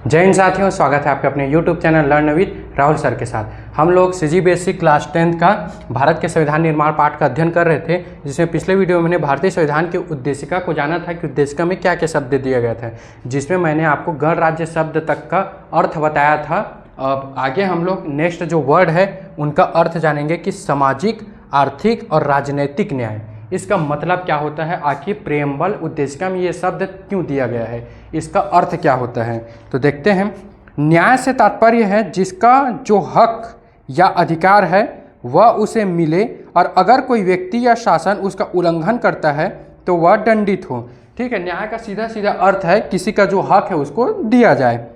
जय हिंद साथियों, स्वागत है आपके अपने YouTube channel learn with Rahul sir के साथ। हम लोग CGBSE क्लास 10 का भारत के संविधान निर्माण पाठ का अध्ययन कर रहे थे, जिसमें पिछले वीडियो में मैंने भारतीय संविधान की उद्देशिका को जाना था कि उद्देशिका में क्या क्या शब्द दिए गए थे, जिसमें मैंने आपको गणराज्य शब्द तक का अर्थ बताया था। अब आगे हम लोग नेक्स्ट जो वर्ड है उनका अर्थ जानेंगे कि सामाजिक, आर्थिक और राजनैतिक न्याय, इसका मतलब क्या होता है, आखिर प्रेम्बल उद्देशिका में ये शब्द क्यों दिया गया है, इसका अर्थ क्या होता है। तो देखते हैं। न्याय से तात्पर्य है जिसका जो हक या अधिकार है वह उसे मिले, और अगर कोई व्यक्ति या शासन उसका उल्लंघन करता है तो वह दंडित हो। ठीक है, न्याय का सीधा सीधा अर्थ है किसी का जो हक है उसको दिया जाए।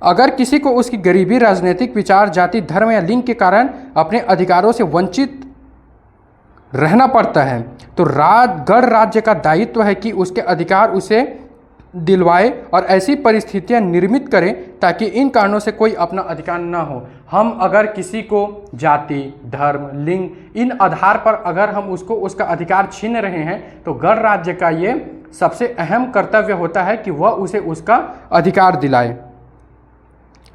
अगर किसी को उसकी गरीबी, राजनीतिक विचार, जाति, धर्म या लिंग के कारण अपने अधिकारों से वंचित रहना पड़ता है तो गणराज्य का दायित्व है कि उसके अधिकार उसे दिलवाए और ऐसी परिस्थितियां निर्मित करें ताकि इन कारणों से कोई अपना अधिकार न हो। हम अगर किसी को जाति, धर्म, लिंग, इन आधार पर अगर हम उसको उसका अधिकार छीन रहे हैं तो गणराज्य का ये सबसे अहम कर्तव्य होता है कि वह उसे उसका अधिकार दिलाए।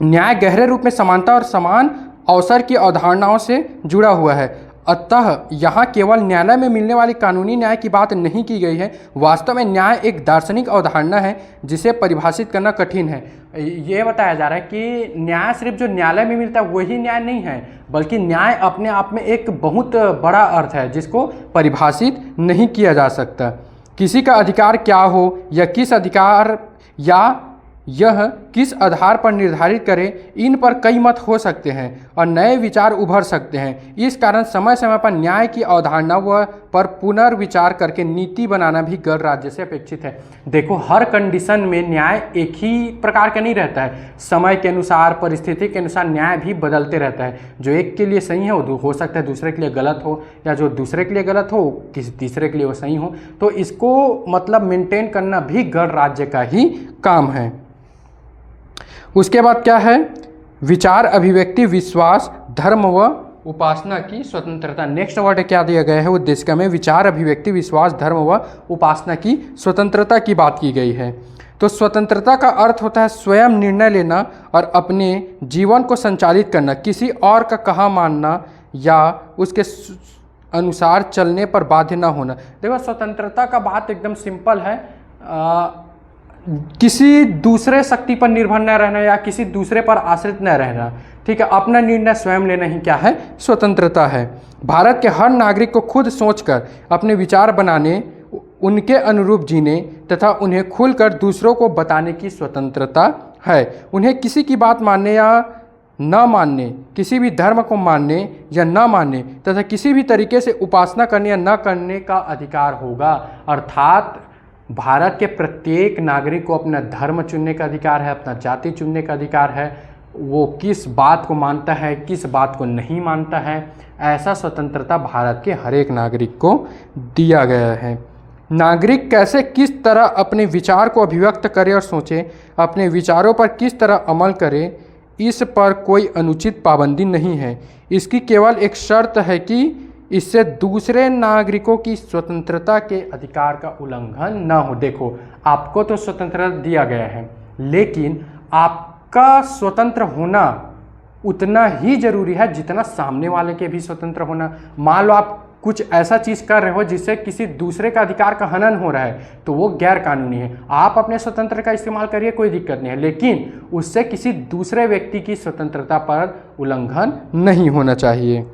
न्याय गहरे रूप में समानता और समान अवसर की अवधारणाओं से जुड़ा हुआ है। अतः यहाँ केवल न्यायालय में मिलने वाली कानूनी न्याय की बात नहीं की गई है। वास्तव में न्याय एक दार्शनिक अवधारणा है जिसे परिभाषित करना कठिन है। ये बताया जा रहा है कि न्याय सिर्फ जो न्यायालय में मिलता है वही न्याय नहीं है, बल्कि न्याय अपने आप में एक बहुत बड़ा अर्थ है जिसको परिभाषित नहीं किया जा सकता। किसी का अधिकार क्या हो या किस अधिकार या यह किस आधार पर निर्धारित करें, इन पर कई मत हो सकते हैं और नए विचार उभर सकते हैं। इस कारण समय समय पर न्याय की अवधारणा पर पुनर्विचार करके नीति बनाना भी गणराज्य से अपेक्षित है। देखो, हर कंडीशन में न्याय एक ही प्रकार का नहीं रहता है। समय के अनुसार, परिस्थिति के अनुसार न्याय भी बदलते रहता है। जो एक के लिए सही है वो हो सकता है दूसरे के लिए गलत हो, या जो दूसरे के लिए गलत हो किसी तीसरे के लिए वो सही हो। तो इसको मतलब मेंटेन करना भी गणराज्य का ही काम है। उसके बाद क्या है, विचार, अभिव्यक्ति, विश्वास, धर्म व उपासना की स्वतंत्रता। नेक्स्ट वर्ड क्या दिया गया है उद्देशिका में, विचार, अभिव्यक्ति, विश्वास, धर्म व उपासना की स्वतंत्रता की बात की गई है। तो स्वतंत्रता का अर्थ होता है स्वयं निर्णय लेना और अपने जीवन को संचालित करना, किसी और का कहा मानना या उसके अनुसार चलने पर बाध्य न होना। देखो, स्वतंत्रता का बात एकदम सिंपल है, किसी दूसरे शक्ति पर निर्भर न रहना या किसी दूसरे पर आश्रित न रहना। ठीक है, अपना निर्णय स्वयं लेना ही क्या है, स्वतंत्रता है। भारत के हर नागरिक को खुद सोचकर अपने विचार बनाने, उनके अनुरूप जीने तथा उन्हें खुलकर दूसरों को बताने की स्वतंत्रता है। उन्हें किसी की बात मानने या न मानने, किसी भी धर्म को मानने या न मानने तथा किसी भी तरीके से उपासना करने या न करने का अधिकार होगा। अर्थात भारत के प्रत्येक नागरिक को अपना धर्म चुनने का अधिकार है, अपना जाति चुनने का अधिकार है, वो किस बात को मानता है, किस बात को नहीं मानता है। ऐसा स्वतंत्रता भारत के हर एक नागरिक को दिया गया है। नागरिक कैसे, किस तरह अपने विचार को अभिव्यक्त करे और सोचे, अपने विचारों पर किस तरह अमल करे, इस पर कोई अनुचित पाबंदी नहीं है। इसकी केवल एक शर्त है कि इससे दूसरे नागरिकों की स्वतंत्रता के अधिकार का उल्लंघन न हो। देखो, आपको तो स्वतंत्रता दिया गया है, लेकिन आपका स्वतंत्र होना उतना ही जरूरी है जितना सामने वाले के भी स्वतंत्र होना। मान लो आप कुछ ऐसा चीज़ कर रहे हो जिससे किसी दूसरे का अधिकार का हनन हो रहा है तो वो गैर कानूनी है। आप अपने स्वतंत्र का इस्तेमाल करिए, कोई दिक्कत नहीं है, लेकिन उससे किसी दूसरे व्यक्ति की स्वतंत्रता पर उल्लंघन नहीं होना चाहिए।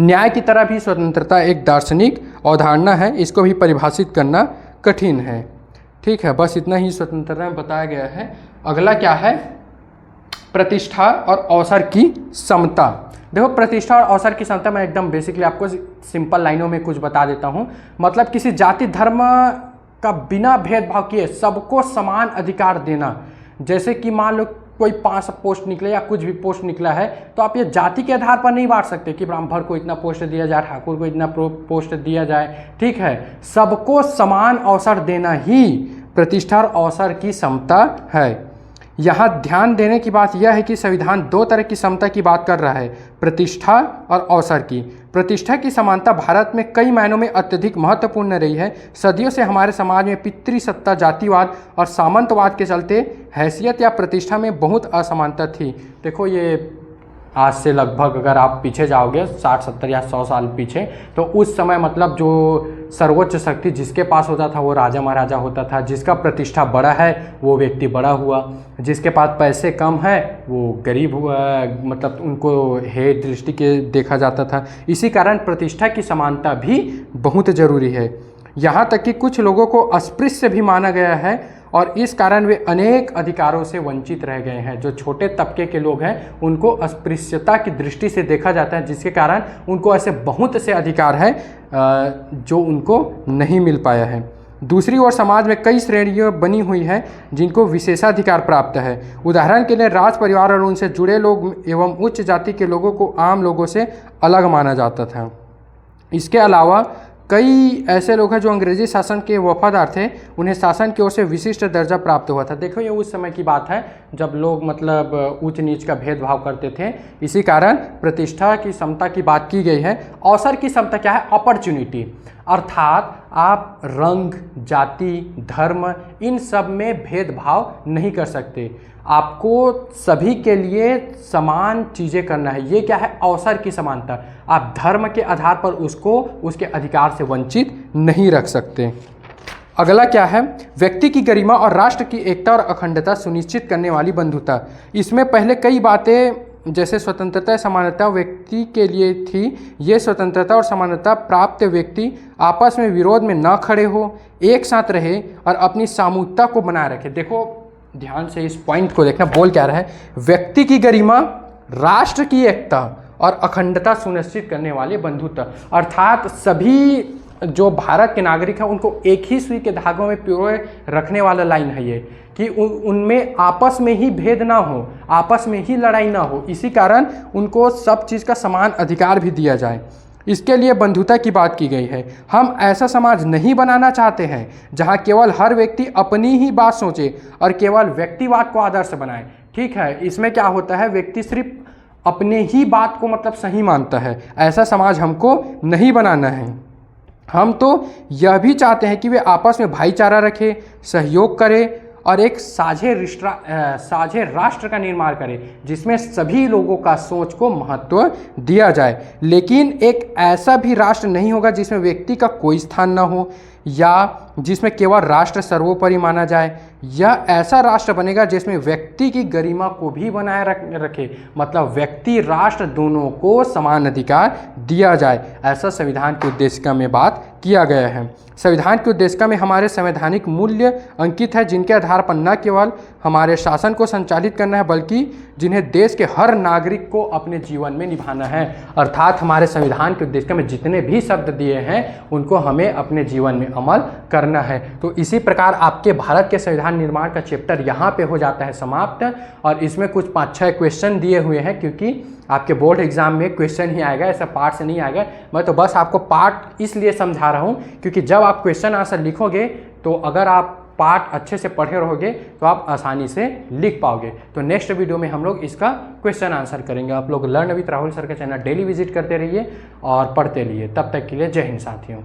न्याय की तरह भी स्वतंत्रता एक दार्शनिक अवधारणा है, इसको भी परिभाषित करना कठिन है। ठीक है, बस इतना ही स्वतंत्रता में बताया गया है। अगला क्या है, प्रतिष्ठा और अवसर की समता। देखो, प्रतिष्ठा और अवसर की समता मैं एकदम बेसिकली आपको सिंपल लाइनों में कुछ बता देता हूँ। मतलब किसी जाति, धर्म का बिना भेदभाव किए सबको समान अधिकार देना। जैसे कि मान लो कोई 5 पोस्ट निकले या कुछ भी पोस्ट निकला है तो आप ये जाति के आधार पर नहीं बांट सकते कि ब्राह्मण को इतना पोस्ट दिया जाए, ठाकुर को इतना पोस्ट दिया जाए। ठीक है, सबको समान अवसर देना ही प्रतिष्ठा और अवसर की समता है। यहाँ ध्यान देने की बात यह है कि संविधान 2 तरह की समता की बात कर रहा है, प्रतिष्ठा और अवसर की। प्रतिष्ठा की समानता भारत में कई मायनों में अत्यधिक महत्वपूर्ण रही है। सदियों से हमारे समाज में पितृसत्ता, जातिवाद और सामंतवाद के चलते हैसियत या प्रतिष्ठा में बहुत असमानता थी। देखो ये आज से लगभग अगर आप पीछे जाओगे 60, 70 या 100 साल पीछे, तो उस समय मतलब जो सर्वोच्च शक्ति जिसके पास होता था वो राजा महाराजा होता था। जिसका प्रतिष्ठा बड़ा है वो व्यक्ति बड़ा हुआ, जिसके पास पैसे कम है वो गरीब हुआ, मतलब उनको हे दृष्टि के देखा जाता था। इसी कारण प्रतिष्ठा की समानता भी बहुत ज़रूरी है। यहाँ तक कि कुछ लोगों को अस्पृश्य भी माना गया है और इस कारण वे अनेक अधिकारों से वंचित रह गए हैं। जो छोटे तबके के लोग हैं उनको अस्पृश्यता की दृष्टि से देखा जाता है, जिसके कारण उनको ऐसे बहुत से अधिकार हैं जो उनको नहीं मिल पाया है। दूसरी ओर समाज में कई श्रेणियां बनी हुई हैं जिनको विशेषाधिकार प्राप्त है। उदाहरण के लिए राज परिवार और उनसे जुड़े लोग एवं उच्च जाति के लोगों को आम लोगों से अलग माना जाता था। इसके अलावा कई ऐसे लोग हैं जो अंग्रेजी शासन के वफादार थे, उन्हें शासन की ओर से विशिष्ट दर्जा प्राप्त हुआ था। देखो ये उस समय की बात है जब लोग मतलब ऊंच नीच का भेदभाव करते थे। इसी कारण प्रतिष्ठा की समता की बात की गई है। अवसर की समता क्या है? अपॉर्चुनिटी, अर्थात आप रंग, जाति, धर्म इन सब में भेदभाव नहीं कर सकते। आपको सभी के लिए समान चीज़ें करना है। ये क्या है? अवसर की समानता। आप धर्म के आधार पर उसको उसके अधिकार से वंचित नहीं रख सकते। अगला क्या है? व्यक्ति की गरिमा और राष्ट्र की एकता और अखंडता सुनिश्चित करने वाली बंधुता। इसमें पहले कई बातें जैसे स्वतंत्रता, समानता व्यक्ति के लिए थी। ये स्वतंत्रता और समानता प्राप्त व्यक्ति आपस में विरोध में न खड़े हो, एक साथ रहे और अपनी सामूहिकता को बनाए रखे। देखो ध्यान से इस पॉइंट को देखना, बोल क्या रहा है? व्यक्ति की गरिमा, राष्ट्र की एकता और अखंडता सुनिश्चित करने वाले बंधुत्व। अर्थात सभी जो भारत के नागरिक हैं उनको एक ही सुई के धागों में पिरोए रखने वाला लाइन है ये, कि उनमें आपस में ही भेद ना हो, आपस में ही लड़ाई ना हो। इसी कारण उनको सब चीज़ का समान अधिकार भी दिया जाए। इसके लिए बंधुता की बात की गई है। हम ऐसा समाज नहीं बनाना चाहते हैं जहां केवल हर व्यक्ति अपनी ही बात सोचे और केवल व्यक्तिवाद को आदर्श बनाए। ठीक है, इसमें क्या होता है? व्यक्ति सिर्फ अपने ही बात को मतलब सही मानता है। ऐसा समाज हमको नहीं बनाना है। हम तो यह भी चाहते हैं कि वे आपस में भाईचारा रखें, सहयोग करें और एक साझे राष्ट्र का निर्माण करें जिसमें सभी लोगों का सोच को महत्व दिया जाए। लेकिन एक ऐसा भी राष्ट्र नहीं होगा जिसमें व्यक्ति का कोई स्थान ना हो या जिसमें केवल राष्ट्र सर्वोपरि माना जाए। यह ऐसा राष्ट्र बनेगा जिसमें व्यक्ति की गरिमा को भी बनाए रखे, मतलब व्यक्ति राष्ट्र दोनों को समान अधिकार दिया जाए। ऐसा संविधान की उद्देशिका में बात किया गया है। संविधान की उद्देशिका में हमारे संवैधानिक मूल्य अंकित है जिनके आधार पर न केवल हमारे शासन को संचालित करना है बल्कि जिन्हें देश के हर नागरिक को अपने जीवन में निभाना है। अर्थात हमारे संविधान की उद्देशिका में जितने भी शब्द दिए हैं उनको हमें अपने जीवन में अमल करना है। तो इसी प्रकार आपके भारत के संविधान निर्माण का चैप्टर यहाँ पे हो जाता है समाप्त। और इसमें कुछ 5-6 क्वेश्चन दिए हुए हैं क्योंकि आपके बोर्ड एग्जाम में क्वेश्चन ही आएगा, ऐसा पार्ट से नहीं आएगा। मैं तो बस आपको पार्ट इसलिए समझा रहा हूँ क्योंकि जब आप क्वेश्चन आंसर लिखोगे तो अगर आप पार्ट अच्छे से पढ़े रहोगे तो आप आसानी से लिख पाओगे। तो नेक्स्ट वीडियो में हम लोग इसका क्वेश्चन आंसर करेंगे। आप लोग लर्न विद राहुल सर का चैनल डेली विजिट करते रहिए और पढ़ते रहिए। तब तक के लिए जय हिंद साथियों।